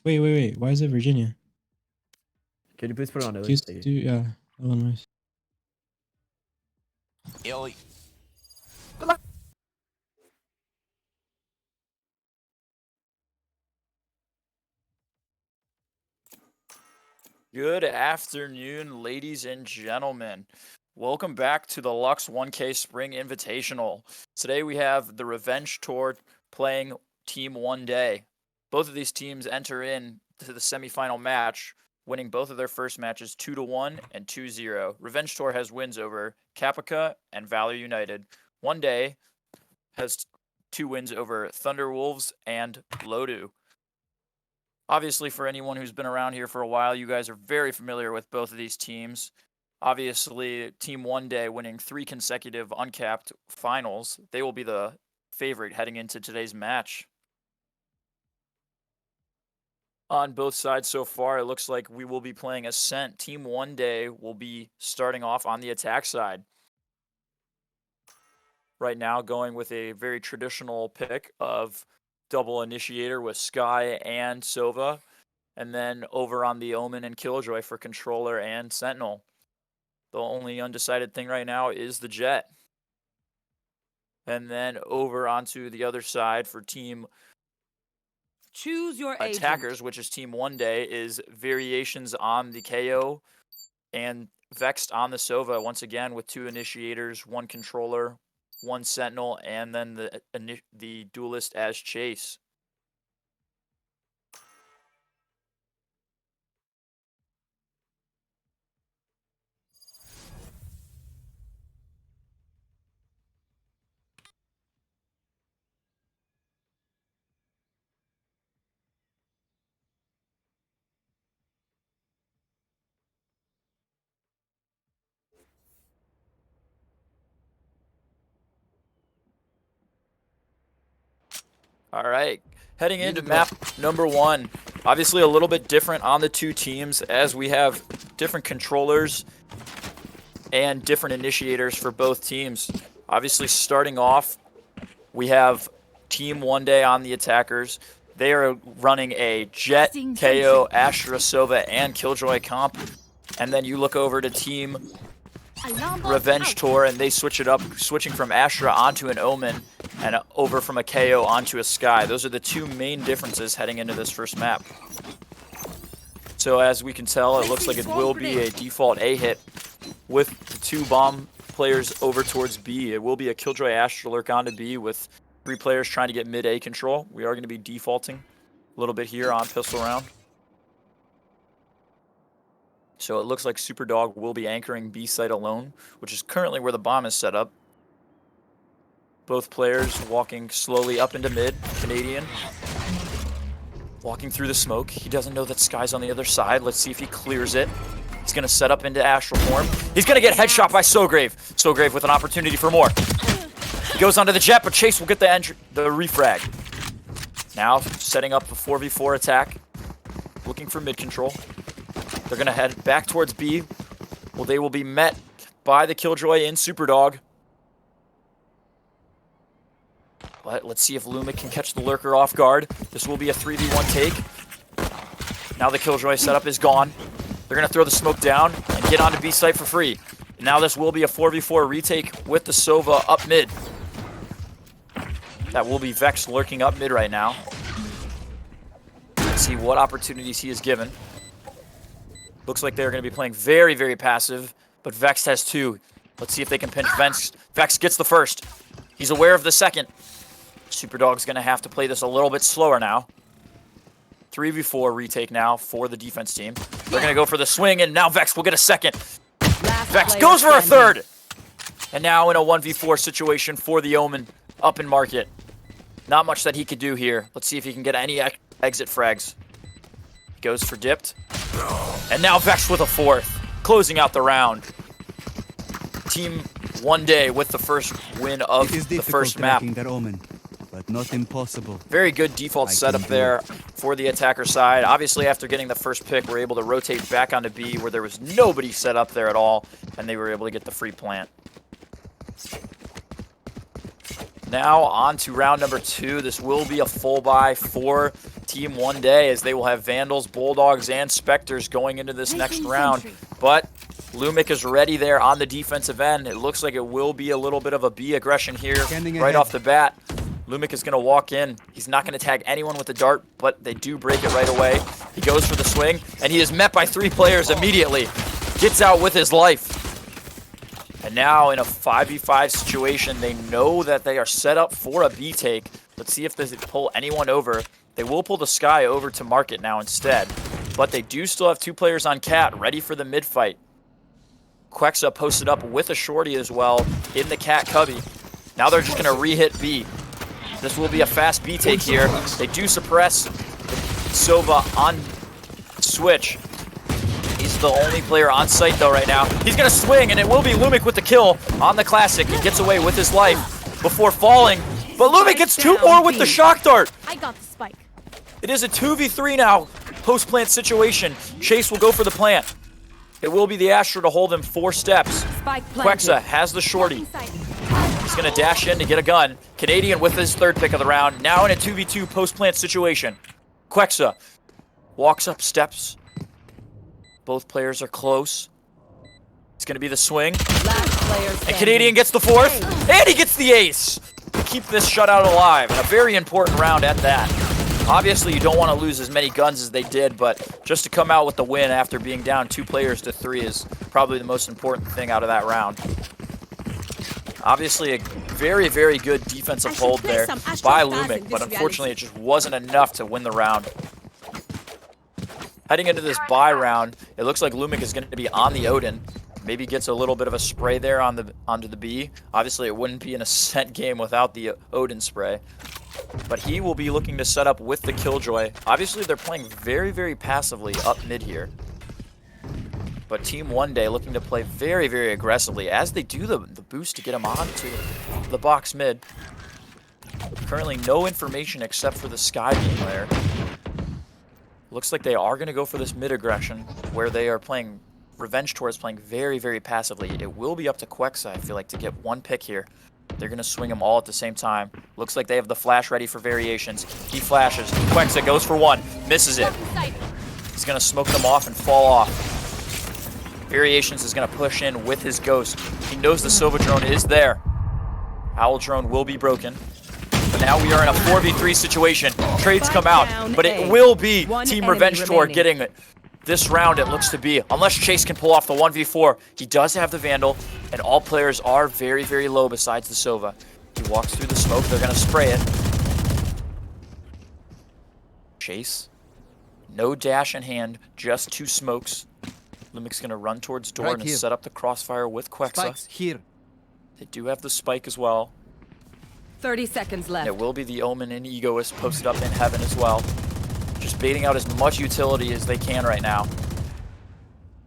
Wait. Why is it Virginia? Can you please put it on Just Illy? do, yeah, Illinois. Illy. Good afternoon, ladies and gentlemen. Welcome back to the Luxe 1K Spring Invitational. Today we have the Revenge Tour playing Team OneDay. Both of these teams enter in to the semifinal match, winning both of their first matches 2-1 and 2-0. Revenge Tour has wins over Capica and Valor United. OneDay has 2 wins over Thunderwolves and Lodu. Obviously, for anyone who's been around here for a while, you guys are very familiar with both of these teams. Obviously, Team OneDay winning 3 consecutive uncapped finals. They will be the favorite heading into today's match. On both sides so far, it looks like we will be playing Ascent. Team OneDay will be starting off on the attack side. Right now, going with a very traditional pick of double initiator with Sky and Sova. And then over on the Omen and Killjoy for Controller and Sentinel. The only undecided thing right now is the Jet. And then over onto the other side for Team Choose your Attackers, agent. which is Team OneDay, is variations on the KO and Vexed on the Sova, once again with 2 initiators, 1 controller, 1 Sentinel, and then the Duelist as Chase. All right, heading into map number 1. Obviously a little bit different on the 2 teams as we have different controllers and different initiators for both teams. Obviously starting off, we have Team OneDay on the attackers. They are running a Jet, KO, Astra, Sova, and Killjoy comp. And then you look over to Team Revenge Tour, and they switch it up, switching from Astra onto an Omen and over from a KO onto a Sky. Those are the 2 main differences heading into this first map. So as we can tell, it looks like it will be a default A hit with the 2 bomb players over towards B. It will be a Killjoy Astra lurk onto B with 3 players trying to get mid A control. We are going to be defaulting a little bit here on pistol round. So it looks like Superdog will be anchoring B site alone, which is currently where the bomb is set up. Both players walking slowly up into mid. Canadian walking through the smoke. He doesn't know that Sky's on the other side. Let's see if he clears it. He's going to set up into Astral form. He's going to get headshot by Sograve. Sograve with an opportunity for more. He goes onto the Jet, but Chase will get the refrag. Now setting up a 4v4 attack. Looking for mid control. They're going to head back towards B. Well, they will be met by the Killjoy in Superdog. But let's see if Luma can catch the lurker off guard. This will be a 3v1 take. Now the Killjoy setup is gone. They're going to throw the smoke down and get onto B site for free. Now this will be a 4v4 retake with the Sova up mid. That will be Vex lurking up mid right now. Let's see what opportunities he is given. Looks like they're going to be playing very, very passive, but Vex has 2. Let's see if they can pinch Vex. Vex gets the first. He's aware of the second. Superdog's going to have to play this a little bit slower now. 3v4 retake now for the defense team. They're going to go for the swing, and now Vex will get a second. Vex goes for a third. And now in a 1v4 situation for the Omen up in market. Not much that he could do here. Let's see if he can get any exit frags. Goes for dipped. And now Vex with a 4th, closing out the round. Team OneDay with the first win of the first map. That Omen, but not impossible. Very good default setup there for the attacker side. Obviously, after getting the first pick, we're able to rotate back onto B where there was nobody set up there at all, and they were able to get the free plant. Now on to round number 2. This will be a full buy for Team OneDay, as they will have Vandals, Bulldogs, and Spectres going into this next round. But Lumic is ready there on the defensive end. It looks like it will be a little bit of a B aggression here right off the bat. Lumic is going to walk in. He's not going to tag anyone with the dart, but they do break it right away. He goes for the swing, and he is met by 3 players immediately. Gets out with his life. And now in a 5v5 situation, they know that they are set up for a B take. Let's see if they pull anyone over. They will pull the Sky over to Market now instead. But they do still have 2 players on Cat ready for the mid fight. Quexa posted up with a shorty as well in the Cat Cubby. Now they're just going to re-hit B. This will be a fast B take here. They do suppress Sova on switch. He's the only player on site though right now. He's going to swing, and it will be Lumic with the kill on the Classic. He gets away with his life before falling. But Lumic gets 2 more with the shock dart. I got the spike. It is a 2v3 now, post-plant situation. Chase will go for the plant. It will be the Astra to hold him 4 steps. Quexa has the shorty. He's going to dash in to get a gun. Canadian with his 3rd pick of the round. Now in a 2v2 post-plant situation. Quexa walks up steps. Both players are close. It's going to be the swing. And Canadian gets the 4th. And he gets the ace. Keep this shutout alive. And a very important round at that. Obviously, you don't want to lose as many guns as they did, but just to come out with the win after being down 2 players to 3 is probably the most important thing out of that round. Obviously, a very, very good defensive hold there by Lumic, but unfortunately, it just wasn't enough to win the round. Heading into this bye round, it looks like Lumic is going to be on the Odin. Maybe gets a little bit of a spray there onto the B. Obviously, it wouldn't be an Ascent game without the Odin spray. But he will be looking to set up with the Killjoy. Obviously, they're playing very, very passively up mid here. But Team OneDay looking to play very, very aggressively as they do the boost to get him onto the box mid. Currently, no information except for the Sky being there. Looks like they are going to go for this mid aggression where they are playing. Revenge Tour is playing very, very passively. It will be up to Quexa, I feel like, to get 1 pick here. They're going to swing them all at the same time. Looks like they have the flash ready for variations. He flashes. Quexa goes for 1. Misses it. He's going to smoke them off and fall off. Variations is going to push in with his Ghost. He knows the Sova drone is there. Owl drone will be broken. But now we are in a 4v3 situation. Trades come out. But it will be Team Revenge Tour getting it. This round, it looks to be, unless Chase can pull off the 1v4. He does have the Vandal, and all players are very, very low besides the Sova. He walks through the smoke. They're going to spray it. Chase. No dash in hand, just 2 smokes. Lumic's going to run towards door and set up the crossfire with Quexa. Spikes here. They do have the spike as well. 30 seconds left. It will be the Omen and Egoist posted up in heaven as well. Just baiting out as much utility as they can right now.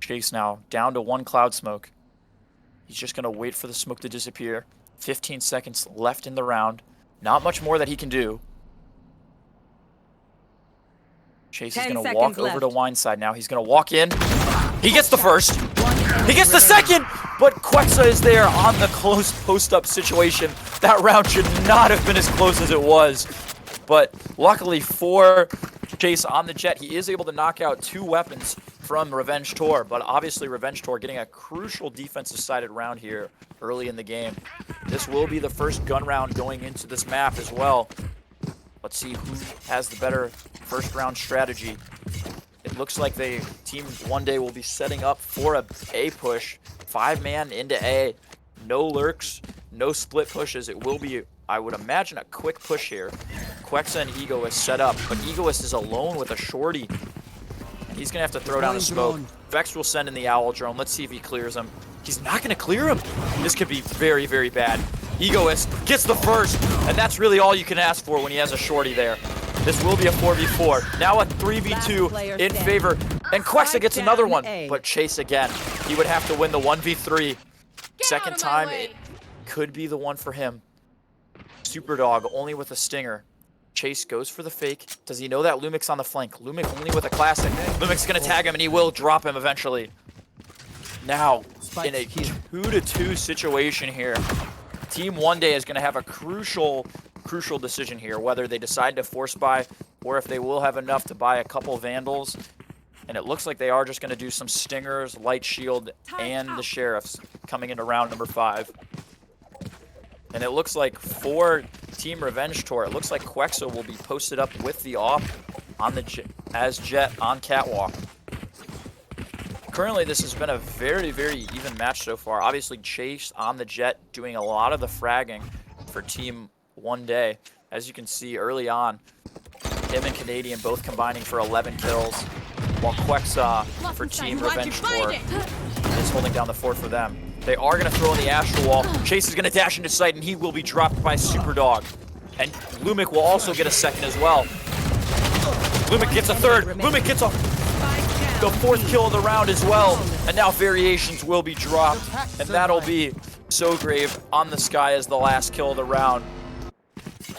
Chase now down to 1 cloud smoke. He's just going to wait for the smoke to disappear. 15 seconds left in the round. Not much more that he can do. Chase is going to walk over to Wineside now. He's going to walk in. He gets the 1st. He gets the 2nd. But Quexa is there on the close post-up situation. That round should not have been as close as it was. But luckily for Chase on the Jet, he is able to knock out 2 weapons from Revenge Tour. But obviously Revenge Tour getting a crucial defensive sided round here early in the game. This will be the first gun round going into this map as well. Let's see who has the better first round strategy. It looks like Team OneDay will be setting up for a A push. 5-man into A. No lurks, no split pushes. It will be, I would imagine, a quick push here. Quexa and Egoist set up, but Egoist is alone with a shorty. He's going to have to throw down a smoke. Vex will send in the Owl drone. Let's see if he clears him. He's not going to clear him. This could be very, very bad. Egoist gets the 1st, and that's really all you can ask for when he has a shorty there. This will be a 4v4. Now a 3v2 in favor. And Quexa gets another one, but Chase again. He would have to win the 1v3. Second time, it could be the one for him. Superdog only with a stinger. Chase goes for the fake. Does he know that Lumic's on the flank? Lumic only with a classic. Lumic's going to tag him, and he will drop him eventually. Now, in a 2-2 situation here, Team OneDay is going to have a crucial decision here, whether they decide to force buy or if they will have enough to buy a couple Vandals. And it looks like they are just going to do some Stingers, Light Shield, and the Sheriffs coming into round number 5. And it looks like for Team Revenge Tour, it looks like Quexo will be posted up with the AWP on the as Jet on Catwalk. Currently, this has been a very, very even match so far. Obviously, Chase on the Jet doing a lot of the fragging for Team OneDay. As you can see early on, him and Canadian both combining for 11 kills, while Quexa for Team Revenge Tour is holding down the fort for them. They are going to throw in the Astral Wall. Chase is going to dash into sight, and he will be dropped by Superdog. And Lumic will also get a second as well. Lumic gets a third. Lumic gets the 4th kill of the round as well. And now Variations will be dropped. And that'll be Sograve on the Sky as the last kill of the round.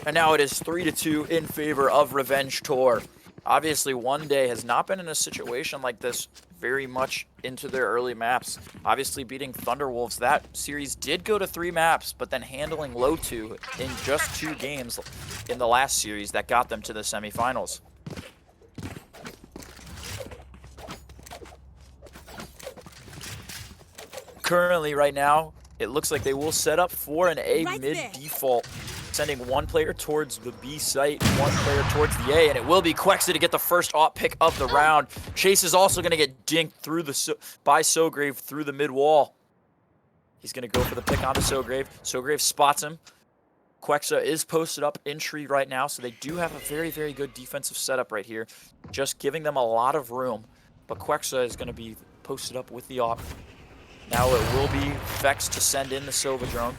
And now it is 3-2 in favor of Revenge Tour. Obviously, OneDay has not been in a situation like this very much into their early maps. Obviously, beating Thunderwolves, that series did go to 3 maps, but then handling Low-2 in just 2 games in the last series that got them to the semifinals. Currently, right now, it looks like they will set up for an A mid default, sending one player towards the B site, one player towards the A, and it will be Quexa to get the first AWP pick of the round. Chase is also going to get dinked through by Sograve through the mid wall. He's going to go for the pick onto Sograve. Sograve spots him. Quexa is posted up in tree right now, so they do have a very, very good defensive setup right here, just giving them a lot of room. But Quexa is going to be posted up with the AWP. Now it will be Vex to send in the Sova drone.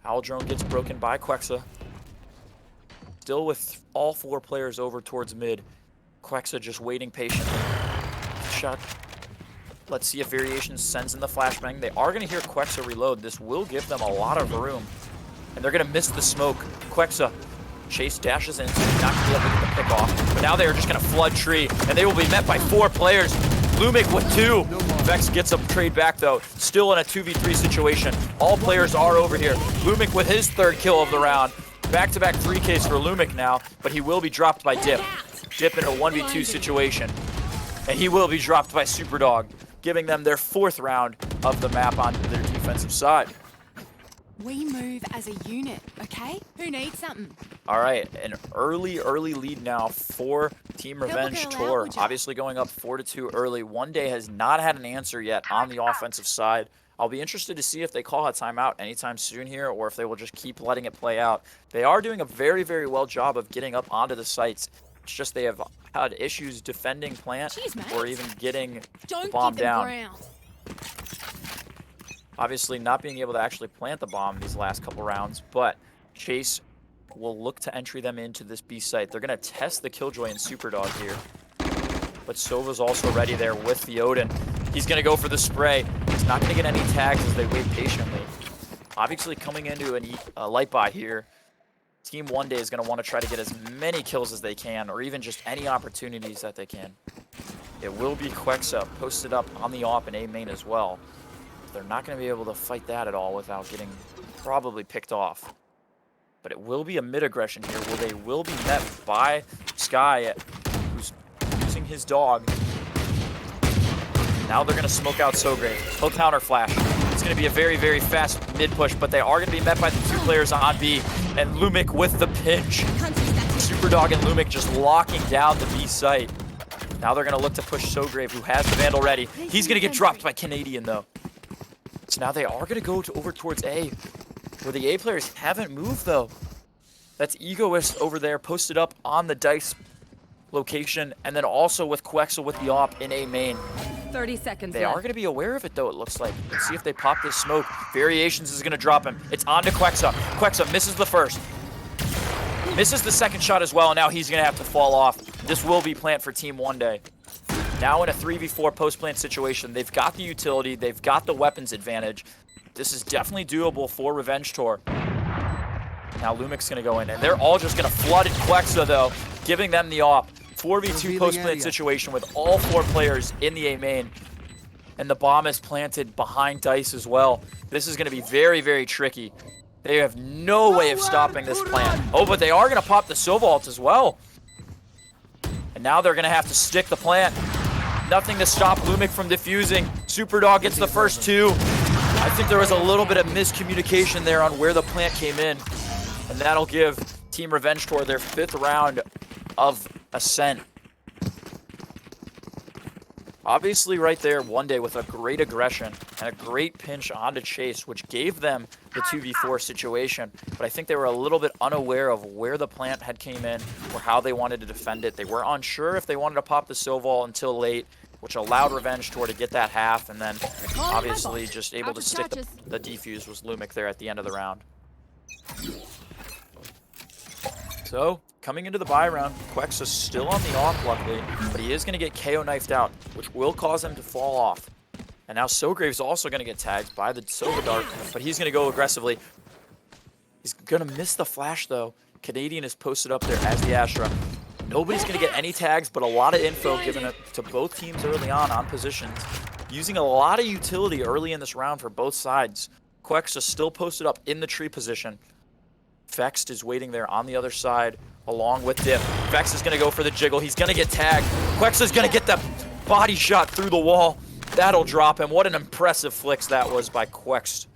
Owl drone gets broken by Quexa. Still with all 4 players over towards mid. Quexa just waiting patiently. Shot. Let's see if Variations sends in the flashbang. They are going to hear Quexa reload. This will give them a lot of room. And they're going to miss the smoke. Quexa. Chase dashes in, so he's not going to be able to get the pick off. But now they are just going to flood tree, and they will be met by 4 players. Lumic with 2. Vex gets a trade back though. Still in a 2v3 situation. All players are over here. Lumic with his 3rd kill of the round. Back-to-back 3Ks for Lumic now, but he will be dropped by Dip. Dip in a 1v2 situation. And he will be dropped by Superdog, giving them their 4th round of the map on their defensive side. We move as a unit, okay? Who needs something? All right, an early lead now for Team Revenge Tour. Obviously going up 4-2 early. OneDay has not had an answer yet on the offensive side. I'll be interested to see if they call a timeout anytime soon here or if they will just keep letting it play out. They are doing a very, very well job of getting up onto the sites. It's just they have had issues defending plant or even getting the bomb down. Obviously not being able to actually plant the bomb these last couple rounds, but Chase will look to entry them into this B site. They're going to test the Killjoy and Superdog here. But Sova's also ready there with the Odin. He's going to go for the spray. He's not going to get any tags as they wait patiently. Obviously coming into a light buy here, Team OneDay is going to want to try to get as many kills as they can, or even just any opportunities that they can. It will be Quexa posted up on the AWP and A main as well. They're not going to be able to fight that at all without getting probably picked off. But it will be a mid-aggression here where they will be met by Sky, who's using his dog. Now they're going to smoke out Sograve. He'll counter flash. It's going to be a very, very fast mid-push, but they are going to be met by the 2 players on B. And Lumic with the pinch. Superdog and Lumic just locking down the B site. Now they're going to look to push Sograve, who has the Vandal ready. He's going to get dropped by Canadian, though. So now they are going to go over towards A, where the A players haven't moved, though. That's Egoist over there, posted up on the Dice location, and then also with Quexa with the AWP in A main. 30 seconds They are going to be aware of it, though, it looks like. Let's see if they pop this smoke. Variations is going to drop him. It's on to Quexa. Quexa misses the first. Misses the second shot as well, and now he's going to have to fall off. This will be plant for Team OneDay. Now in a 3v4 post-plant situation, they've got the utility, they've got the weapons advantage. This is definitely doable for Revenge Tour. Now Lumic's going to go in, and they're all just going to flood at Quexa, though, giving them the AWP. 4v2 post-plant situation with all 4 players in the A main. And the bomb is planted behind Dice as well. This is going to be very, very tricky. They have no way of stopping this plan. Oh, but they are going to pop the Sova ult as well. And now they're going to have to stick the plant. Nothing to stop Lumic from defusing. Superdog gets the first 2. I think there was a little bit of miscommunication there on where the plant came in. And that'll give Team Revenge Tour their 5th round of Ascent. Obviously right there, OneDay with a great aggression and a great pinch onto Chase, which gave them the 2v4 situation. But I think they were a little bit unaware of where the plant had came in or how they wanted to defend it. They were unsure if they wanted to pop the Sovol until late, which allowed Revenge Tour to get that half, and then obviously just able to stick the defuse was Lumic there at the end of the round. So, coming into the buy round, Quex is still on the off, luckily, but he is going to get KO knifed out, which will cause him to fall off. And now Sograve's also going to get tagged by the Sova Dart, but he's going to go aggressively. He's going to miss the flash, though. Canadian is posted up there as the Astra. Nobody's going to get any tags, but a lot of info given up to both teams early on positions. Using a lot of utility early in this round for both sides. Quex is still posted up in the tree position. Vext is waiting there on the other side along with Dip. Vext is going to go for the jiggle. He's going to get tagged. Quex is going to get that body shot through the wall. That'll drop him. What an impressive flicks that was by Quex.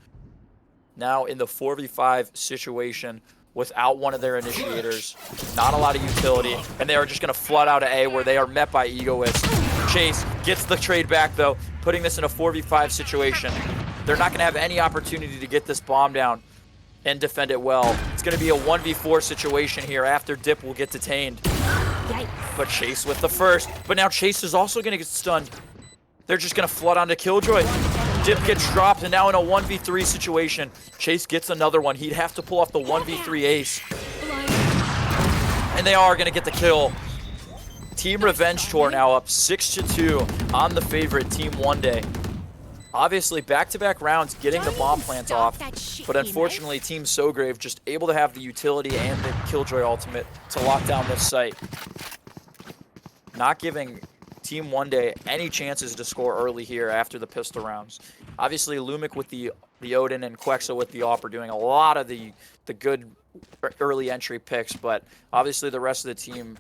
Now in the 4v5 situation without one of their initiators. Not a lot of utility. And they are just going to flood out of A where they are met by Egoist. Chase gets the trade back though, putting this in a 4v5 situation. They're not going to have any opportunity to get this bomb down and defend it well. It's going to be a 1v4 situation here after Dip will get detained. But Chase with the first. But now Chase is also going to get stunned. They're just going to flood onto Killjoy. Dip gets dropped, and now in a 1v3 situation, Chase gets another one. He'd have to pull off the 1v3 ace. And they are going to get the kill. Team Revenge Tour now up 6-2 on the favorite Team OneDay. Obviously, back-to-back rounds getting the bomb plants off, but unfortunately, Team Sograve just able to have the utility and the Killjoy ultimate to lock down this site. Not giving Team OneDay any chances to score early here after the pistol rounds. Obviously, Lumic with the Odin and Quexa with the AWP are doing a lot of the good early entry picks, but obviously the rest of the team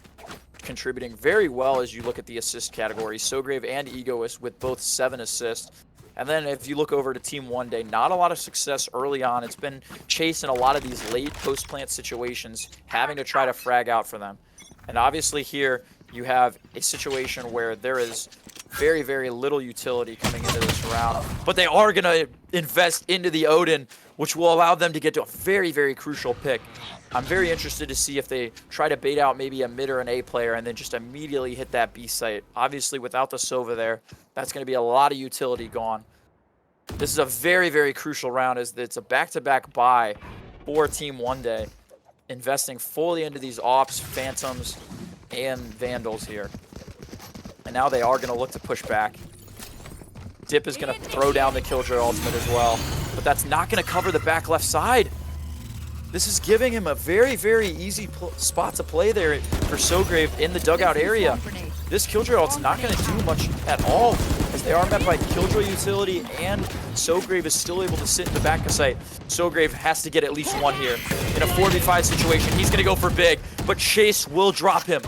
contributing very well as you look at the assist category. Sograve and Egoist with both 7 assists. And then if you look over to Team OneDay, not a lot of success early on. It's been Chase in a lot of these late post-plant situations, having to try to frag out for them. And obviously here, you have a situation where there is very, very little utility coming into this round. But they are going to invest into the Odin, which will allow them to get to a very, very crucial pick. I'm very interested to see if they try to bait out maybe a mid or an A player and then just immediately hit that B site. Obviously, without the Sova there, that's going to be a lot of utility gone. This is a very, very crucial round as it's a back-to-back buy for Team OneDay, investing fully into these Ops, Phantoms, and Vandals here. And now they are going to look to push back. Dip is going to throw down the Killjoy ultimate as well, but that's not going to cover the back left side. This is giving him a very, very easy spot to play there for Sograve in the dugout area. This Killjoy ult's not going to do much at all as they are met by Killjoy utility and Sograve is still able to sit in the back of site. Sograve has to get at least one here. In a 4v5 situation, he's going to go for big, but Chase will drop him.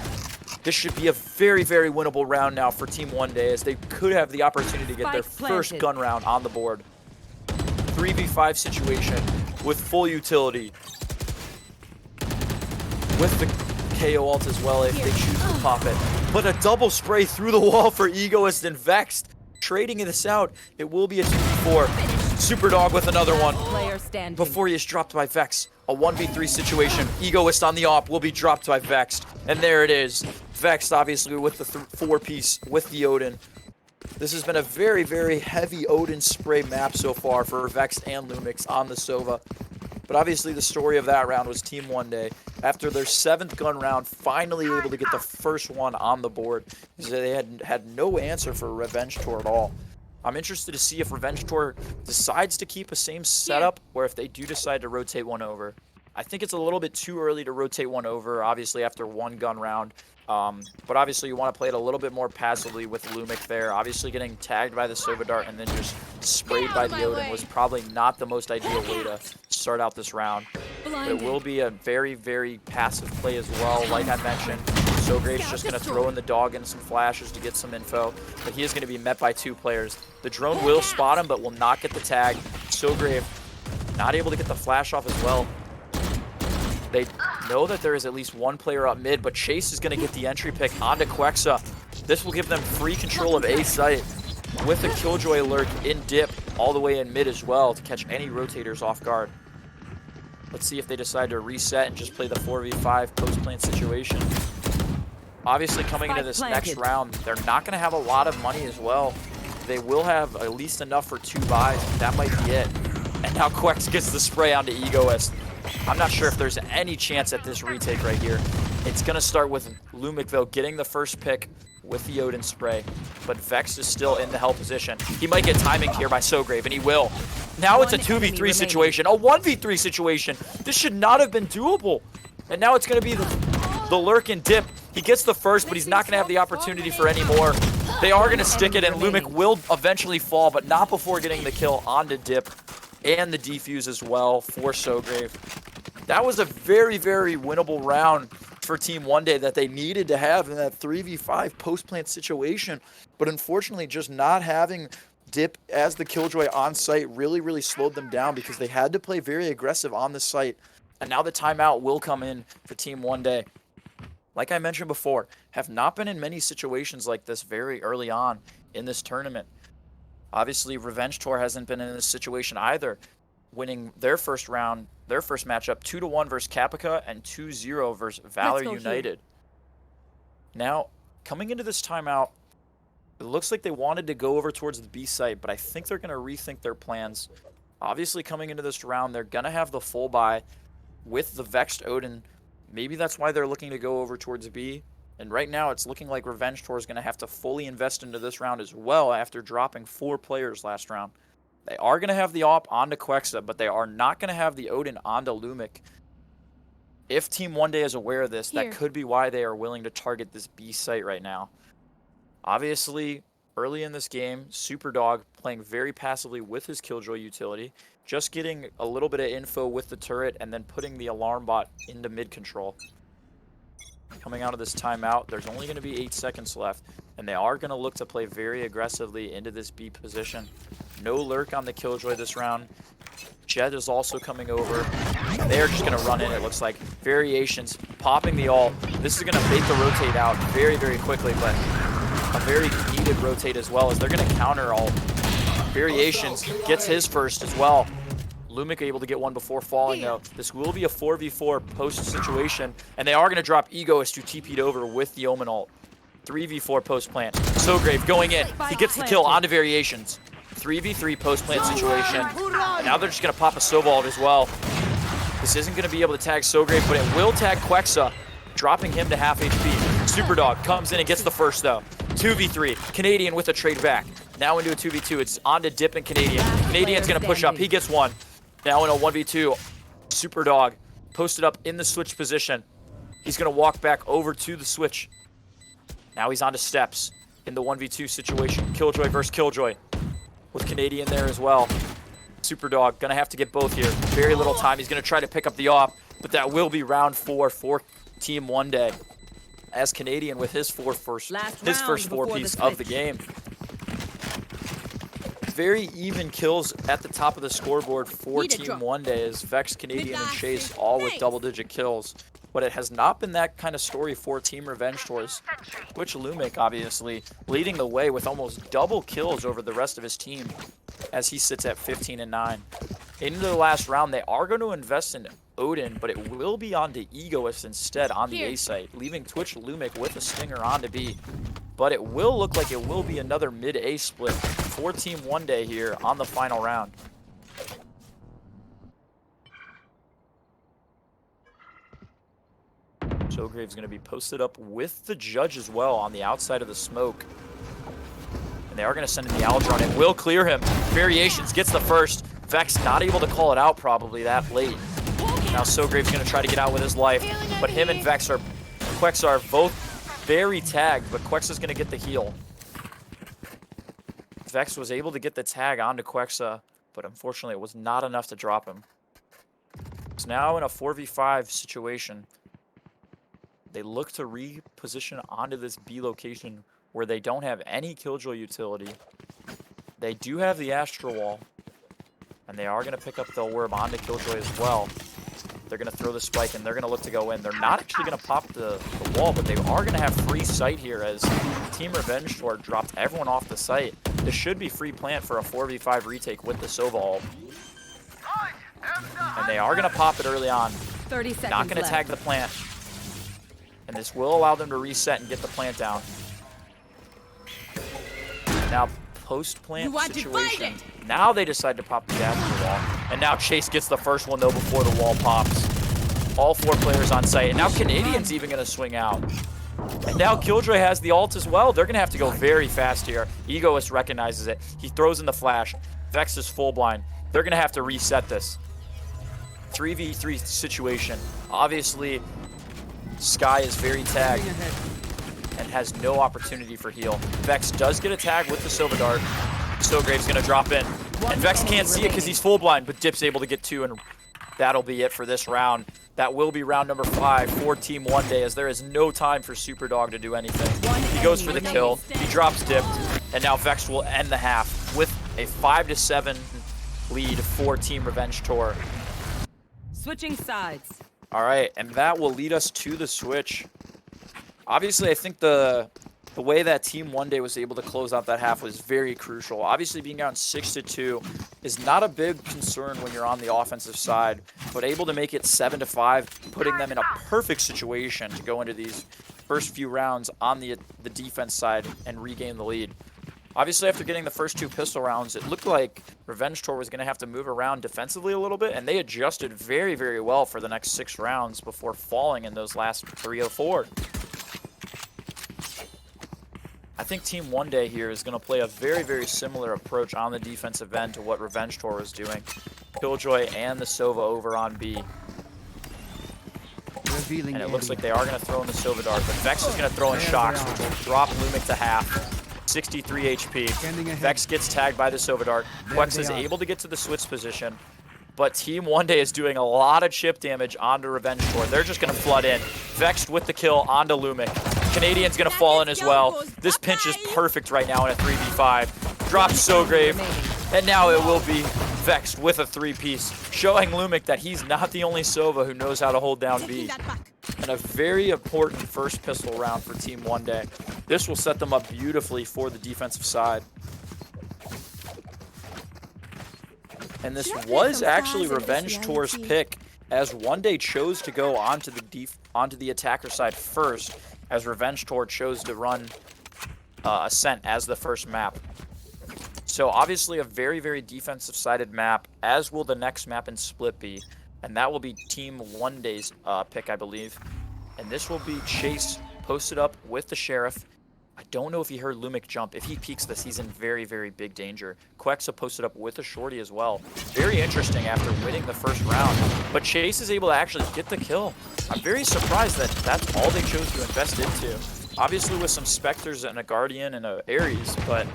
This should be a very, very winnable round now for Team OneDay as they could have the opportunity to get their first gun round on the board. 3v5 situation with full utility. With the KO ult as well if they choose to pop it. But a double spray through the wall for Egoist and Vext. Trading this out, it will be a 2v4. Superdog with another one. Before he is dropped by Vex. A 1v3 situation. Egoist on the AWP will be dropped by Vext. And there it is. Vext obviously with the 4-piece with the Odin. This has been a very, very heavy Odin spray map so far for Vext and Lumix on the Sova. But obviously the story of that round was Team OneDay. After their 7th gun round, finally able to get the first one on the board. They had no answer for Revenge Tour at all. I'm interested to see if Revenge Tour decides to keep a same setup or if they do decide to rotate one over. I think it's a little bit too early to rotate one over, obviously after 1 gun round. But obviously you want to play it a little bit more passively with Lumic there. Obviously getting tagged by the Sova Dart and then just sprayed by the Odin was probably not the most ideal way to start out this round. But it will be a very, very passive play as well. Like I mentioned, Sograve's just going to throw in the dog and some flashes to get some info, but he is going to be met by 2 players. The drone will spot him, but will not get the tag. Sograve not able to get the flash off as well. They know that there is at least 1 player up mid, but Chase is going to get the entry pick onto Quexa. This will give them free control of A site with a Killjoy lurk in dip all the way in mid as well to catch any rotators off guard. Let's see if they decide to reset and just play the 4v5 post-plant situation. Obviously, coming into this next round, they're not going to have a lot of money as well. They will have at least enough for 2 buys. That might be it. And now Quex gets the spray onto Egoist. I'm not sure if there's any chance at this retake right here. It's going to start with Lumic, though, getting the first pick with the Odin spray. But Vex is still in the hell position. He might get timing here by Sograve, and he will. Now it's a 2v3 situation, a 1v3 situation. This should not have been doable. And now it's going to be the lurk and dip. He gets the first, but he's not going to have the opportunity for any more. They are going to stick it, and Lumic will eventually fall, but not before getting the kill onto dip and the defuse as well for Sograve. That was a very, very winnable round for Team OneDay that they needed to have in that 3v5 post-plant situation. But unfortunately, just not having dip as the Killjoy on site really, really slowed them down because they had to play very aggressive on the site. And now the timeout will come in for Team OneDay. Like I mentioned before, have not been in many situations like this very early on in this tournament. Obviously, Revenge Tour hasn't been in this situation either, winning their first round, their first matchup 2-1 versus Capica and 2-0 versus Valor United. Now, coming into this timeout, it looks like they wanted to go over towards the B site, but I think they're going to rethink their plans. Obviously, coming into this round, they're going to have the full buy with the Vexed Odin. Maybe that's why they're looking to go over towards B. And right now, it's looking like Revenge Tour is going to have to fully invest into this round as well after dropping 4 players last round. They are going to have the AWP onto Quexa, but they are not going to have the Odin onto Lumic. If Team OneDay is aware of this, that could be why they are willing to target this B site right now. Obviously, early in this game, Superdog playing very passively with his Killjoy utility, just getting a little bit of info with the turret and then putting the alarm bot into mid control. Coming out of this timeout, there's only going to be 8 seconds left, and they are going to look to play very aggressively into this B position. No lurk on the Killjoy this round. Jet is also coming over. They're just going to run in, it looks like. Variations, popping the ult. This is going to bait the rotate out very, very quickly, but a very needed rotate as well, as they're going to counter ult. Variations gets his first as well. Lumic able to get one before falling, though. This will be a 4v4 post situation, and they are going to drop Egoist, who TP'd over with the Omen ult. 3v4 post plant. Sograve going in. He gets the kill onto Variations. 3v3 post plant situation. And now they're just going to pop a Sobald as well. This isn't going to be able to tag Sograve, but it will tag Quexa, dropping him to half HP. Superdog comes in and gets the first, though. 2v3. Canadian with a trade back. Now into a 2v2. It's on to Dip and Canadian. Canadian's going to push up. He gets one. Now in a 1v2, Superdog posted up in the switch position. He's going to walk back over to the switch. Now he's on to steps in the 1v2 situation. Killjoy versus Killjoy with Canadian there as well. Superdog going to have to get both here. Very little time. He's going to try to pick up the AWP, but that will be round 4 for Team OneDay, as Canadian with his first 4 piece of the game. Very even kills at the top of the scoreboard for Team OneDay, as Vex, Canadian, and Chase all with double-digit kills. But it has not been that kind of story for Team Revenge Tours. Which Lumic, obviously, leading the way with almost double kills over the rest of his team, as he sits at 15 and 9. Into the last round, they are going to invest in Odin, but it will be onto Egoist instead on the A site, leaving Twitch Lumic with a stinger onto B. But it will look like it will be another mid-A split for Team OneDay here on the final round. Sograve's going to be posted up with the Judge as well on the outside of the smoke. And they are going to send in the Aldron. It will clear him. Variations gets the first. Vex not able to call it out probably that late. Now Sograve's going to try to get out with his life. But him and Quexa are both very tagged, but Quexa's going to get the heal. Vex was able to get the tag onto Quexa, but unfortunately it was not enough to drop him. It's now in a 4v5 situation. They look to reposition onto this B location where they don't have any Killjoy utility. They do have the Astral Wall, and they are going to pick up the orb onto Killjoy as well. They're going to throw the spike, and they're going to look to go in. They're not actually going to pop the wall, but they are going to have free sight here as Team Revenge Tour dropped everyone off the site. This should be free plant for a 4v5 retake with the Sova ult. And they are going to pop it early on. 30 seconds Not going to tag the plant. And this will allow them to reset and get the plant down. Now, post-plant situation. Now they decide to pop the Astral Wall. And now Chase gets the first one, though, before the wall pops. All 4 players on site. And now Canadian's even going to swing out. And now Killjoy has the ult as well. They're going to have to go very fast here. Egoist recognizes it. He throws in the flash. Vex is full blind. They're going to have to reset this. 3v3 situation. Obviously, Sky is very tagged and has no opportunity for heal. Vex does get a tag with the Sova Dart. Sograve's going to drop in. And Vex can't see it because he's full blind, but Dip's able to get 2, and that'll be it for this round. That will be round number 5 for Team OneDay, as there is no time for Superdog to do anything. He goes for the kill. He drops Dip, and now Vex will end the half with a 5-7 lead for Team Revenge Tour. Switching sides. All right, and that will lead us to the switch. Obviously, I think the way that Team OneDay was able to close out that half was very crucial. Obviously, being down 6-2 is not a big concern when you're on the offensive side, but able to make it 7-5, putting them in a perfect situation to go into these first few rounds on the defense side and regain the lead. Obviously, after getting the first 2 pistol rounds, it looked like Revenge Tour was going to have to move around defensively a little bit, and they adjusted very, very well for the next 6 rounds before falling in those last 3 or 4. I think Team OneDay here is going to play a very, very similar approach on the defensive end to what Revenge Tour was doing. Killjoy and the Sova over on B. And it looks like they are going to throw in the Sova Dart, but Vex is going to throw in Shocks, which will drop Lumic to half. 63 HP. Vex gets tagged by the Sova Dart. Quex is able to get to the switch position, but Team OneDay is doing a lot of chip damage onto Revenge Tour. They're just going to flood in. Vex with the kill onto Lumic. Canadian's going to fall in as well. This pinch is perfect right now in a 3v5. Drops Sograve, and now it will be Vex with a 3-piece, showing Lumic that he's not the only Sova who knows how to hold down B. And a very important first pistol round for Team OneDay. This will set them up beautifully for the defensive side. And this was actually Revenge Tour's pick, as OneDay chose to go onto the attacker side first, as Revenge Tour chose to run Ascent as the first map. So obviously a very, very defensive-sided map, as will the next map in Split be. And that will be Team OneDay's pick, I believe. And this will be Chase posted up with the Sheriff. I don't know if he heard Lumic jump. If he peeks this, he's in very, very big danger. Quexa posted up with a Shorty as well. Very interesting after winning the first round. But Chase is able to actually get the kill. I'm very surprised that that's all they chose to invest into. Obviously with some Spectres and a Guardian and a Ares, but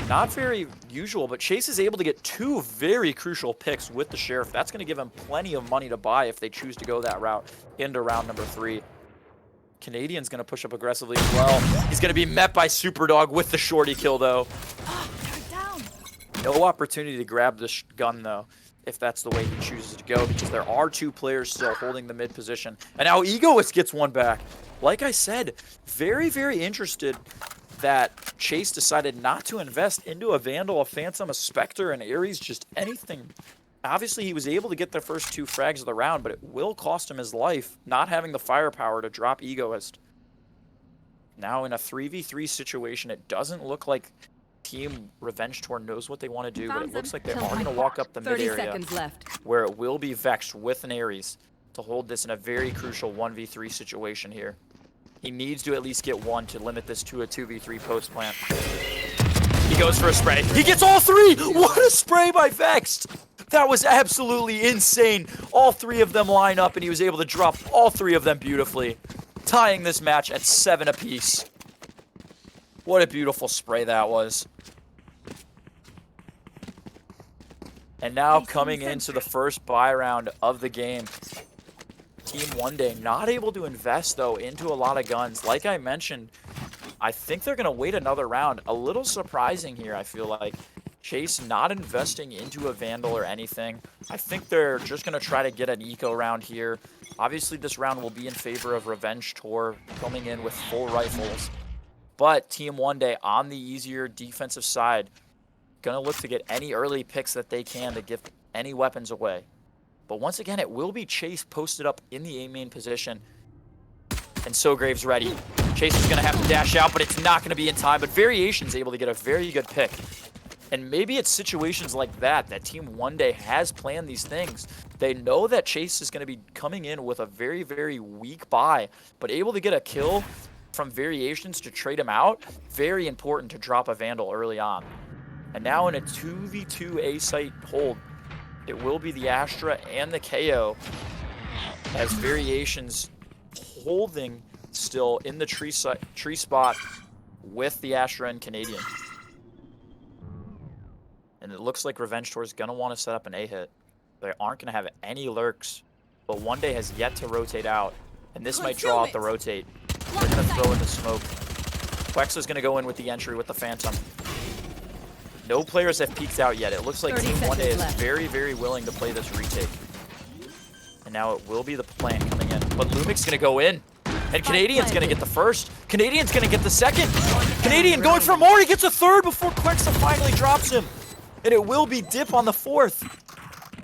not very usual. But Chase is able to get 2 very crucial picks with the Sheriff. That's going to give him plenty of money to buy if they choose to go that route into round number 3. Canadian's going to push up aggressively as well. He's going to be met by Superdog with the Shorty kill, though. No opportunity to grab the gun, though, if that's the way he chooses to go, because there are 2 players still holding the mid position. And now Egoist gets one back. Like I said, very, very interested that Chase decided not to invest into a Vandal, a Phantom, a Spectre, an Ares, just anything. Obviously, he was able to get the first 2 frags of the round, but it will cost him his life, not having the firepower to drop Egoist. Now, in a 3v3 situation, it doesn't look like Team Revenge Tour knows what they want to do, but it looks like they are going to walk up the mid area, where it will be Vex with an Ares to hold this in a very crucial 1v3 situation here. He needs to at least get 1 to limit this to a 2v3 post plant. He goes for a spray. He gets all 3! What a spray by Vex! That was absolutely insane. All 3 of them line up, and he was able to drop all 3 of them beautifully, tying this match at 7 apiece. What a beautiful spray that was. And now coming into the first buy round of the game, Team OneDay. Not able to invest, though, into a lot of guns. Like I mentioned, I think they're going to wait another round. A little surprising here, I feel like. Chase not investing into a Vandal or anything. I think they're just going to try to get an eco round here. Obviously, this round will be in favor of Revenge Tour coming in with full rifles. But Team OneDay on the easier defensive side, going to look to get any early picks that they can to give any weapons away. But once again, it will be Chase posted up in the A main position. And Sograve's ready. Chase is going to have to dash out, but it's not going to be in time. But Variation's able to get a very good pick. And maybe it's situations like that Team OneDay has planned these things. They know that Chase is going to be coming in with a very, very weak buy, but able to get a kill from Variations to trade him out. Very important to drop a Vandal early on. And now in a 2v2 A site hold, it will be the Astra and the KO as Variations holding still in the tree spot with the Astra and Canadian. And it looks like Revenge Tour is going to want to set up an A-hit. They aren't going to have any lurks, but OneDay has yet to rotate out. And this might draw out the rotate. They're going to throw in the smoke. Quexa's going to go in with the entry with the Phantom. No players have peeked out yet. It looks like Team OneDay is very, very willing to play this retake. And now it will be the plan coming in. But Lumic's going to go in. And Canadian's going to get the first. Canadian's going to get the second. Canadian going for more. He gets a third before Quexa finally drops him. And it will be Dip on the fourth.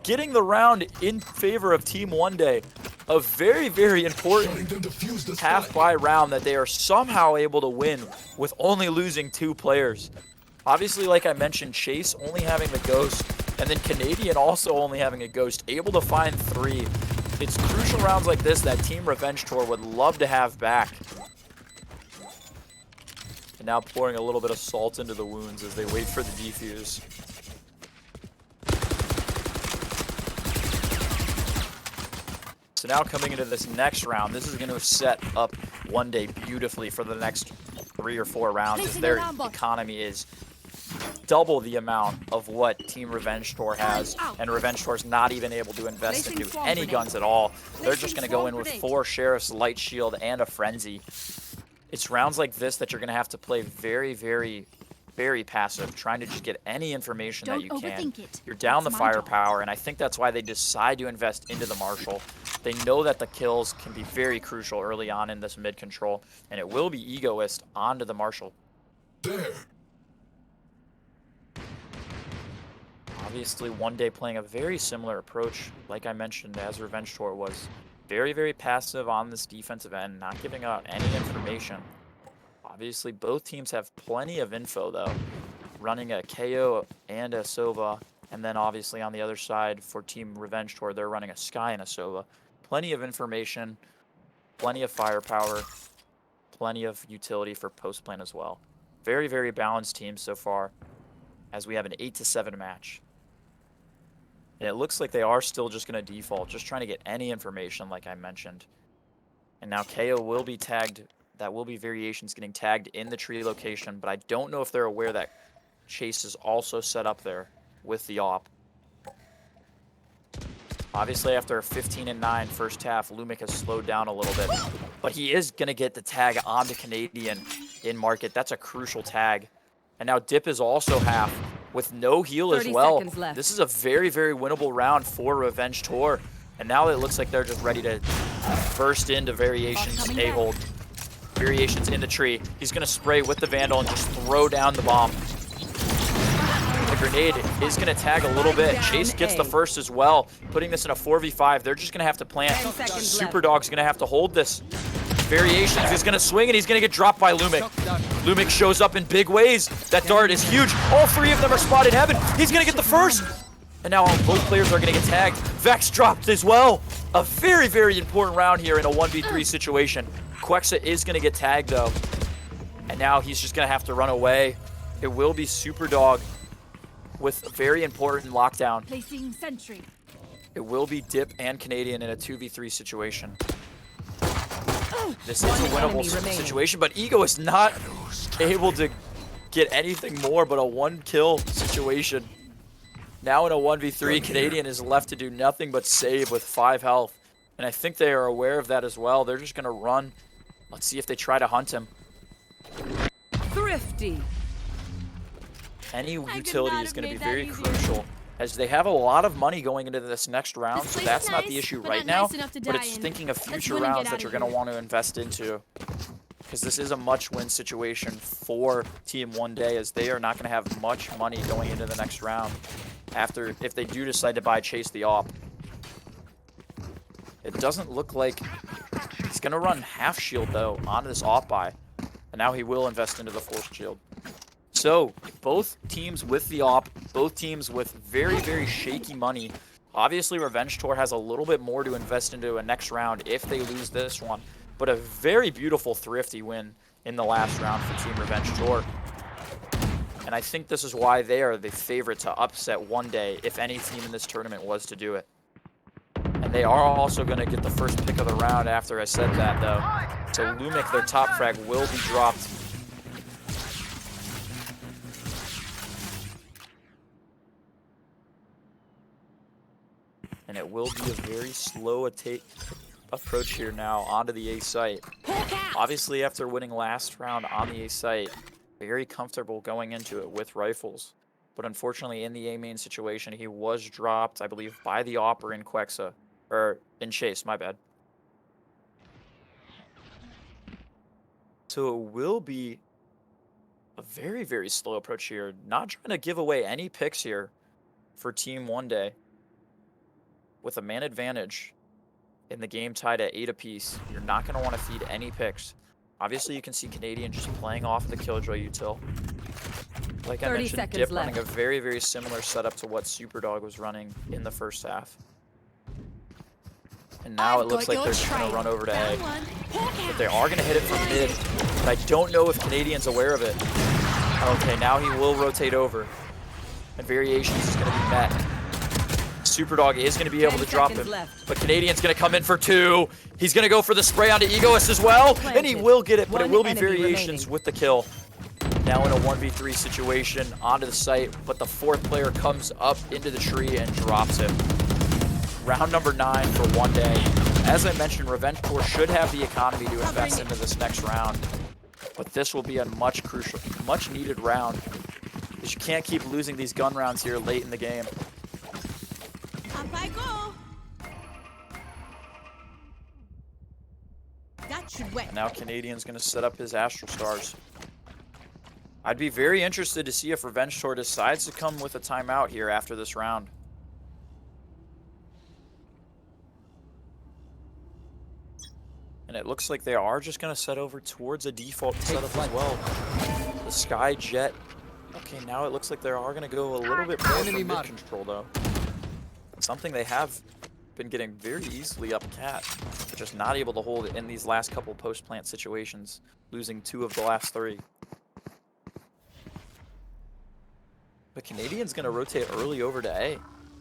Getting the round in favor of Team OneDay. A very, very important half-buy round that they are somehow able to win with only losing 2 players. Obviously, like I mentioned, Chase only having the Ghost, and then Canadian also only having a Ghost, able to find 3. It's crucial rounds like this that Team Revenge Tour would love to have back. And now pouring a little bit of salt into the wounds as they wait for the defuse. So now coming into this next round, this is going to set up OneDay beautifully for the next 3 or 4 rounds, as their economy is double the amount of what Team Revenge Tour has, and Revenge Tour is not even able to invest into any guns at all. They're just going to go in with 4 Sheriffs, Light Shield, and a Frenzy. It's rounds like this that you're going to have to play very, very, very passive, trying to just get any information that you can. You're down the firepower, and I think that's why they decide to invest into the Marshal. They know that the kills can be very crucial early on in this mid-control, and it will be Egoist onto the Marshal. Obviously, OneDay playing a very similar approach, like I mentioned, as Revenge Tour was. Very, very passive on this defensive end, not giving out any information. Obviously, both teams have plenty of info, though. Running a KO and a Sova, and then obviously on the other side for Team Revenge Tour, they're running a Sky and a Sova. Plenty of information, plenty of firepower, plenty of utility for post-plan as well. Very, very balanced team so far, as we have an 8-7 match. And it looks like they are still just going to default, just trying to get any information like I mentioned. And now KO will be tagged. That will be Variations getting tagged in the tree location, but I don't know if they're aware that Chase is also set up there with the AWP. Obviously, after a 15-9 first half, Lumic has slowed down a little bit, but he is going to get the tag onto Canadian in market. That's a crucial tag. And now Dip is also half with no heal as well. This is a very, very winnable round for Revenge Tour. And now it looks like they're just ready to burst into Variations A-hold. Variations in the tree. He's going to spray with the Vandal and just throw down the bomb. The grenade is going to tag a little bit. Chase gets the first as well, putting this in a 4v5. They're just going to have to plant. Superdog's going to have to hold this. Variations is going to swing, and he's going to get dropped by Lumic. Lumic shows up in big ways. That dart is huge. All 3 of them are spotted in heaven. He's going to get the first. And now both players are going to get tagged. Vex dropped as well. A very, very important round here in a 1v3 situation. Quexa is going to get tagged, though. And now he's just going to have to run away. It will be Superdog with a very important lockdown. Placing sentry. It will be Dip and Canadian in a 2v3 situation. This is a winnable situation, but Ego is not able to get anything more but a 1-kill situation. Now in a 1v3, Canadian is left to do nothing but save with 5 health. And I think they are aware of that as well. They're just going to run. Let's see if they try to hunt him. Thrifty. Any utility is going to be very crucial, as they have a lot of money going into this next round, so that's not the issue right now, but it's thinking of future rounds that you're going to want to invest into, because this is a much-win situation for Team OneDay, as they are not going to have much money going into the next round if they do decide to buy Chase the AWP. It doesn't look like he's going to run half shield, though, onto this AWP buy, and now he will invest into the full shield. So, both teams with the AWP, both teams with very, very shaky money. Obviously, Revenge Tour has a little bit more to invest into a next round if they lose this one. But a very beautiful thrifty win in the last round for Team Revenge Tour. And I think this is why they are the favorite to upset OneDay if any team in this tournament was to do it. And they are also going to get the first pick of the round after I said that, though. So Lumic, their top frag, will be dropped. And it will be a very slow approach here now onto the A site. Obviously, after winning last round on the A site, very comfortable going into it with rifles. But unfortunately, in the A main situation, he was dropped, I believe, by the AWP in Quexa. Or in Chase, my bad. So it will be a very, very slow approach here. Not trying to give away any picks here for Team OneDay. With a man advantage in the game tied at 8 apiece, you're not going to want to feed any picks. Obviously, you can see Canadian just playing off the Killjoy util. Like I mentioned, Dip running a very, very similar setup to what Superdog was running in the first half. And now it looks like they're just going to run over to A. But they are going to hit it from mid. But I don't know if Canadian's aware of it. Okay, now he will rotate over. And Variations is going to be met. Superdog is going to be able to drop him, but Canadian's going to come in for 2. He's going to go for the spray onto Egoist as well, and he will get it, but it will be Variations with the kill. Now in a 1v3 situation onto the site, but the 4th player comes up into the tree and drops him. Round number 9 for OneDay. As I mentioned, Revenge Tour should have the economy to invest into this next round, but this will be a much needed round, because you can't keep losing these gun rounds here late in the game. Up I go. That should wet. Now Canadian's going to set up his Astral Stars. I'd be very interested to see if Revenge Tour decides to come with a timeout here after this round. And it looks like they are just going to set over towards a default setup as well. The Sky Jet. Okay, now it looks like they are going to go a little bit more from mid control, though. Something they have been getting very easily up Cat, but just not able to hold it in these last couple post-plant situations, losing 2 of the last 3. But Canadian's going to rotate early over to A.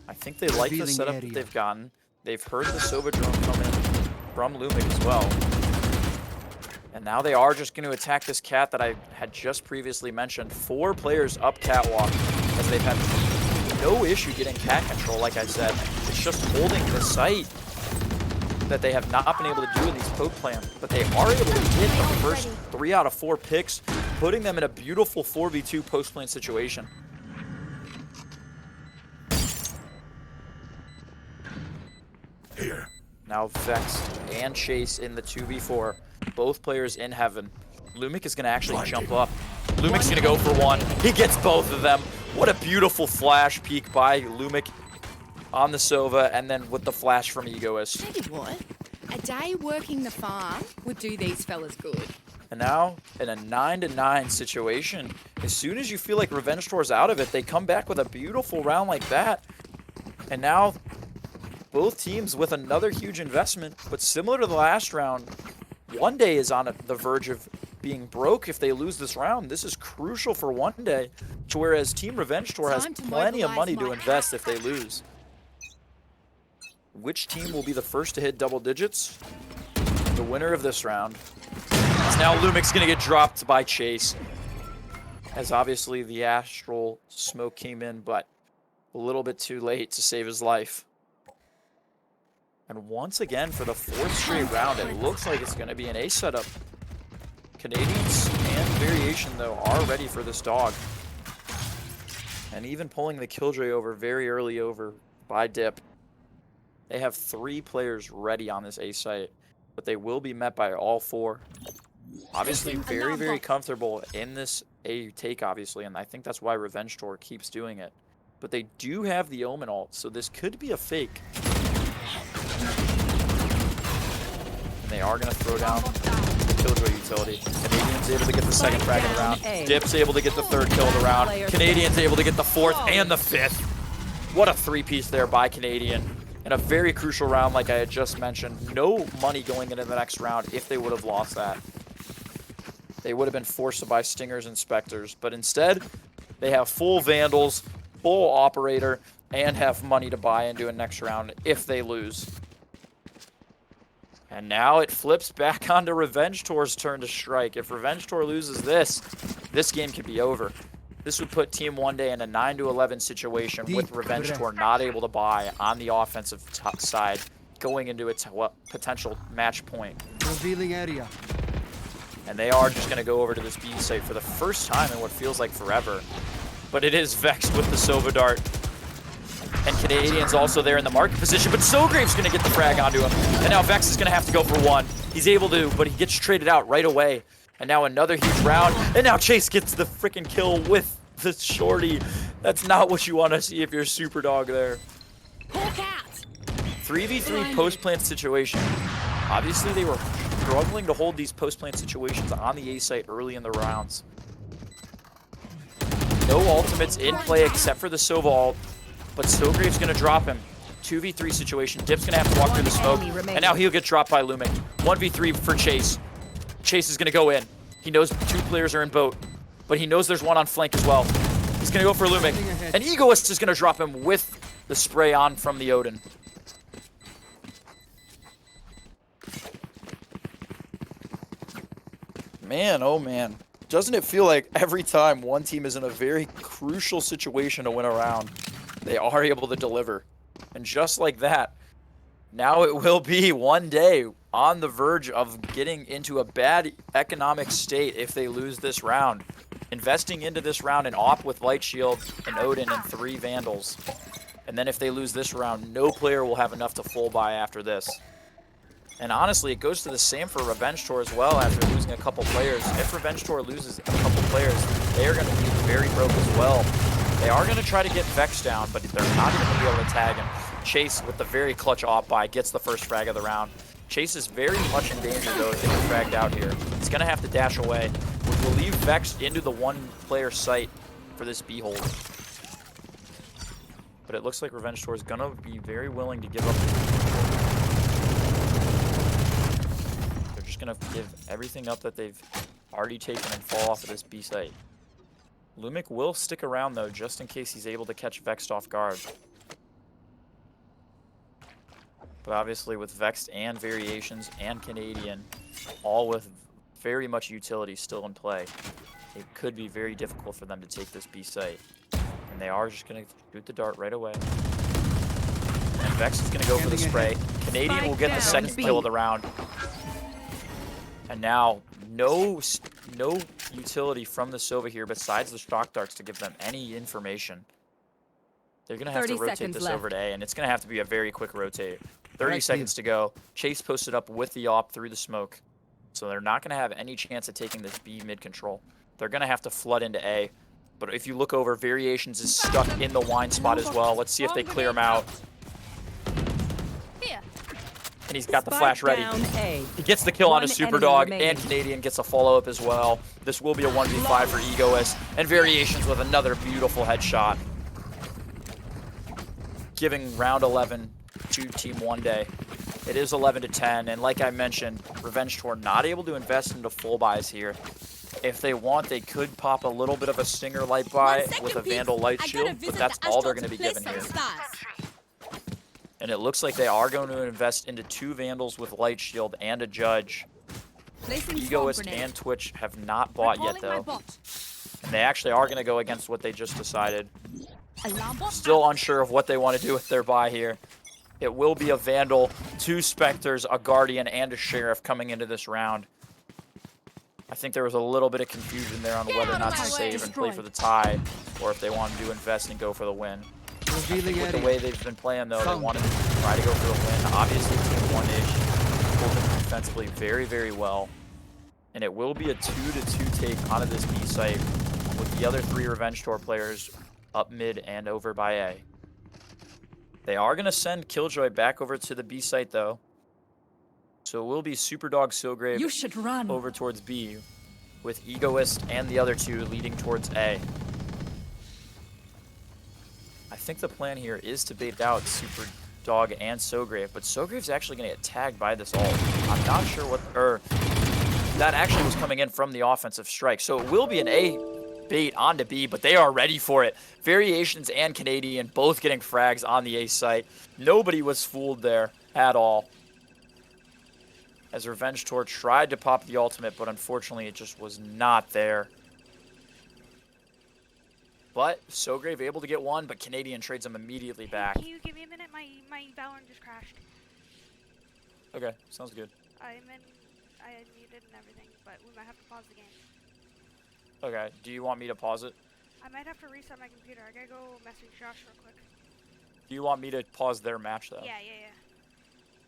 I think they like the setup that they've gotten. They've heard the Sova drone come in from Lumic as well. And now they are just going to attack this Cat that I had just previously mentioned. 4 players up Catwalk, as they've had no issue getting Cat control, like I said. It's just holding the site that they have not been able to do in these poke plans. But they are able to get the first 3 out of 4 picks, putting them in a beautiful 4v2 post plant situation. Here. Now Vex and Chase in the 2v4. Both players in heaven. Lumic is going to actually jump up. Lumic's going to go for 1. He gets both of them. What a beautiful flash peek by Lumic on the Sova, and then with the flash from Egoist. Tell you what, a day working the farm would do these fellas good. And now, in a 9-9 situation, as soon as you feel like Revenge Tour's out of it, they come back with a beautiful round like that. And now, both teams with another huge investment, but similar to the last round, OneDay is on the verge of being broke if they lose this round. This is crucial for OneDay, to whereas Team Revenge Tour has plenty of money to invest if they lose. Which team will be the first to hit double digits? The winner of this round. As now Lumic's going to get dropped by Chase, as obviously the Astral smoke came in, but a little bit too late to save his life. And once again, for the fourth straight round, it looks like it's going to be an A setup. Canadians and Variation, though, are ready for this dog. And even pulling the Killjoy over very early over by Dip. They have 3 players ready on this A site, but they will be met by all 4. Obviously, very, very comfortable in this A take, obviously, and I think that's why Revenge Tour keeps doing it. But they do have the Omen ult, so this could be a fake. And they are going to throw down the Killjoy utility. Canadians able to get the second frag of the round. Dip's able to get the third kill of the round. Canadians able to get the 4th and the 5th. What a 3-piece there by Canadian. And a very crucial round, like I had just mentioned. No money going into the next round if they would have lost that. They would have been forced to buy Stingers and Spectres. But instead, they have full Vandals, full Operator, and have money to buy into a next round if they lose. And now it flips back onto Revenge Tour's turn to strike. If Revenge Tour loses this game could be over. This would put Team OneDay in a 9-11 situation with Revenge Tour not able to buy on the offensive side going into its potential match point. Revealing area. And they are just going to go over to this B site for the first time in what feels like forever. But it is Vexed with the Sova Dart. And Canadians also there in the market position, but Sograve's going to get the frag onto him. And now Vex is going to have to go for 1. He's able to, but he gets traded out right away. And now another huge round. And now Chase gets the freaking kill with the shorty. That's not what you want to see if you're Super Dog there. 3v3 post-plant situation. Obviously, they were struggling to hold these post-plant situations on the A site early in the rounds. No ultimates in play except for the Sova ult, but Sograve's going to drop him. 2v3 situation. Dip's going to have to walk through the smoke, and now he'll get dropped by Lumic. 1v3 for Chase. Chase is going to go in. He knows 2 players are in boat, but he knows there's 1 on flank as well. He's going to go for Lumic, and Egoist is going to drop him with the spray on from the Odin. Man, oh man. Doesn't it feel like every time one team is in a very crucial situation to win a round, they are able to deliver? And just like that, now it will be OneDay on the verge of getting into a bad economic state if they lose this round. Investing into this round an op with Light Shield, an Odin, and 3 Vandals. And then if they lose this round, no player will have enough to full buy after this. And honestly, it goes to the same for Revenge Tour as well after losing a couple players. If Revenge Tour loses a couple players, they are going to be very broke as well. They are going to try to get Vex down, but they're not even going to be able to tag him. Chase, with the very clutch op buy, gets the first frag of the round. Chase is very much in danger, though, if they get fragged out here. He's going to have to dash away, which will leave Vex into the 1-player site for this B hold. But it looks like Revenge Tour is going to be very willing to give up. They're just going to give everything up that they've already taken and fall off of this B site. Lumic will stick around, though, just in case he's able to catch Vexed off guard. But obviously with Vexed and Variations and Canadian, all with very much utility still in play, it could be very difficult for them to take this B site. And they are just going to shoot the dart right away. And Vex is going to go for the spray. Canadian will get the second kill of the round. And now no utility from the Sova here besides the shock darts to give them any information. They're going to have to rotate this over to A, and it's going to have to be a very quick rotate. 30 seconds to go. Chase posted up with the op through the smoke. So they're not going to have any chance of taking this B mid control. They're going to have to flood into A. But if you look over, Variations is stuck in the wine spot as well. Let's see if they clear him out. And he's got the flash ready. He gets the kill on a Super Dog, and Canadian gets a follow-up as well. This will be a 1v5 for Egoist. And Variations with another beautiful headshot, giving round 11 to Team OneDay. It is 11-10, and like I mentioned, Revenge Tour not able to invest into full buys here. If they want, they could pop a little bit of a Stinger light buy with a Vandal Light Shield, but that's all they're going to be given here. And it looks like they are going to invest into 2 Vandals with Light Shield and a Judge. Egoist and Twitch have not bought yet, though. And they actually are going to go against what they just decided. Still unsure of what they want to do with their buy here. It will be a Vandal, 2 Spectres, a Guardian, and a Sheriff coming into this round. I think there was a little bit of confusion there on whether or not to save and play for the tie, or if they wanted to invest and go for the win. Revealing With the area. way they've been playing, though, they wanted to try to go for the win. Obviously, Team OneDay holding defensively very, very well. And it will be a 2-2 take onto this B site with the other 3 Revenge Tour players up mid and over by A. They are going to send Killjoy back over to the B site, though. So it will be Superdog Silgrave You should run. over towards B, with Egoist and the other 2 leading towards A. I think the plan here is to bait out Superdog and Sograve, but Sograve's actually going to get tagged by this ult. I'm not sure what... that actually was coming in from the offensive strike. So it will be an A bait onto B, but they are ready for it. Variations and Canadian both getting frags on the A site. Nobody was fooled there at all. As Revenge Tour tried to pop the ultimate, but unfortunately it just was not there. But Sograve able to get one, but Canadian trades him immediately back. Can you give me a minute? My Valorant just crashed. Okay, sounds good. I muted and everything, but we might have to pause the game. Okay, do you want me to pause it? I might have to reset my computer. I gotta go message Josh real quick. Do you want me to pause their match, though? Yeah.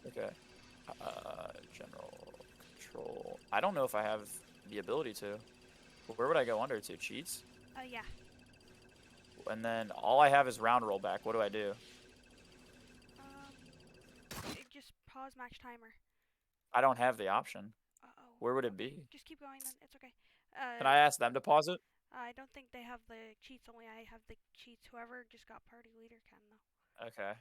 Okay. General control. I don't know if I have the ability to. Where would I go under to? Cheats? Yeah. And then all I have is round rollback. What do I do? Just pause match timer. I don't have the option. Uh-oh. Where would it be? Just keep going then. It's okay. Can I ask them to pause it? I don't think they have the cheats. Only I have the cheats. Whoever just got party leader can though. Okay.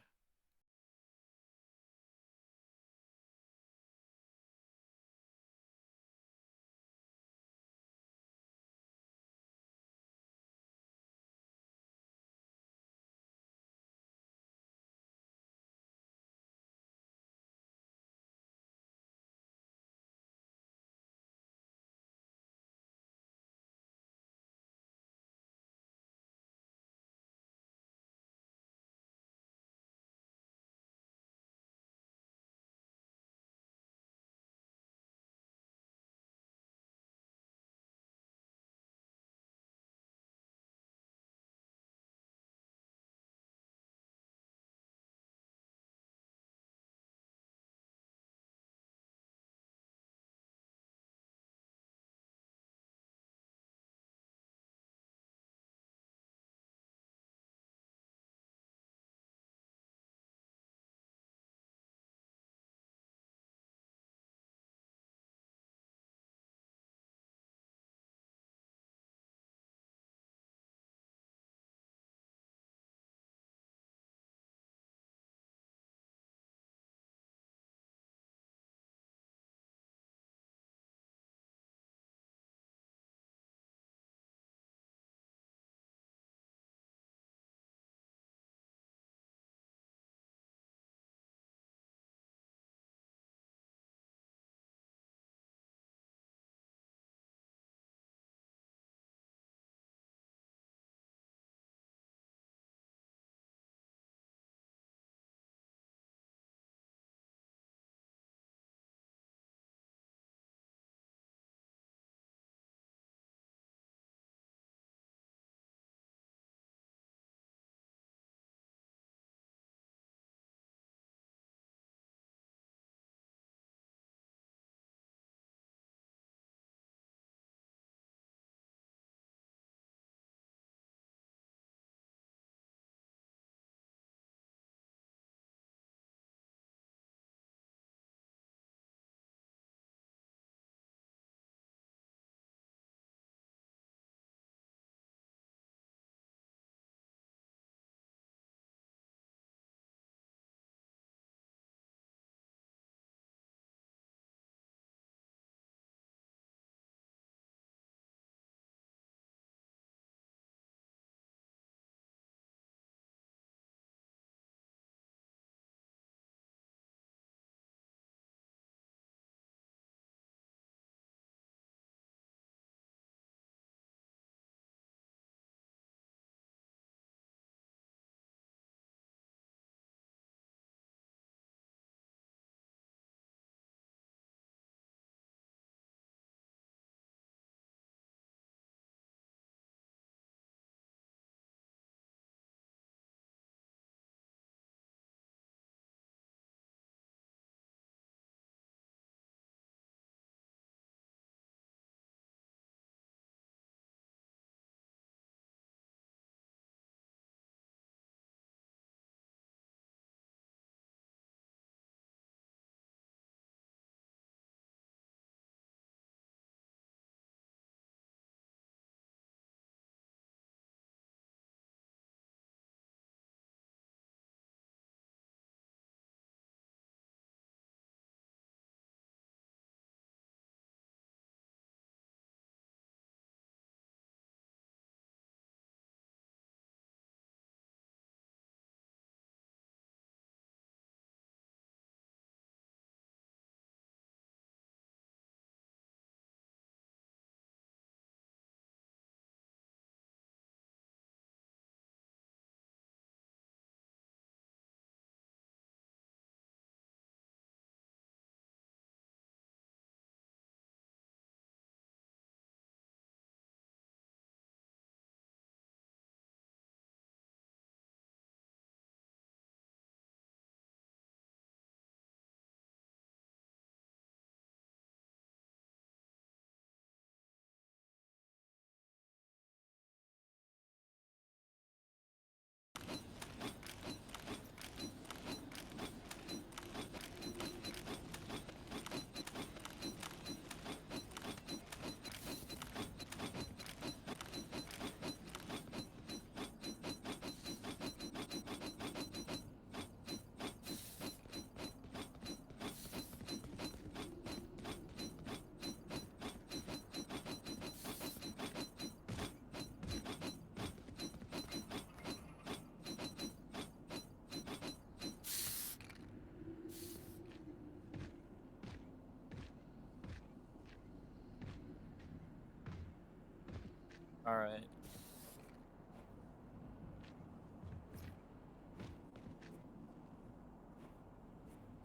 All right.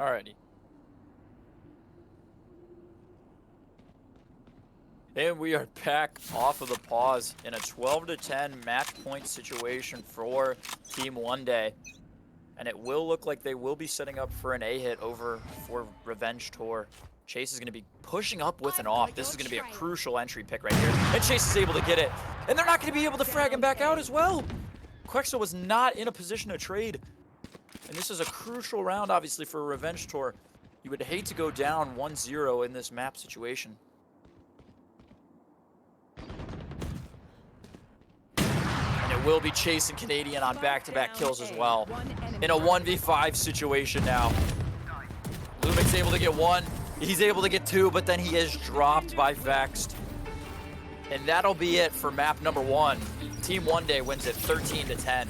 Alrighty. And we are back off of the pause in a 12-10 match point situation for Team OneDay. And it will look like they will be setting up for an A-hit over for Revenge Tour. Chase is going to be pushing up with an off. This is going to be a crucial entry pick right here. And Chase is able to get it. And they're not going to be able to frag him back out as well. Quexo was not in a position to trade. And this is a crucial round, obviously, for a Revenge Tour. You would hate to go down 1-0 in this map situation. And it will be Chase and Canadian on back-to-back kills as well. In a 1v5 situation now. Lumic's able to get one. He's able to get two, but then he is dropped by Vexed. And that'll be it for map number 1. Team OneDay wins it 13-10.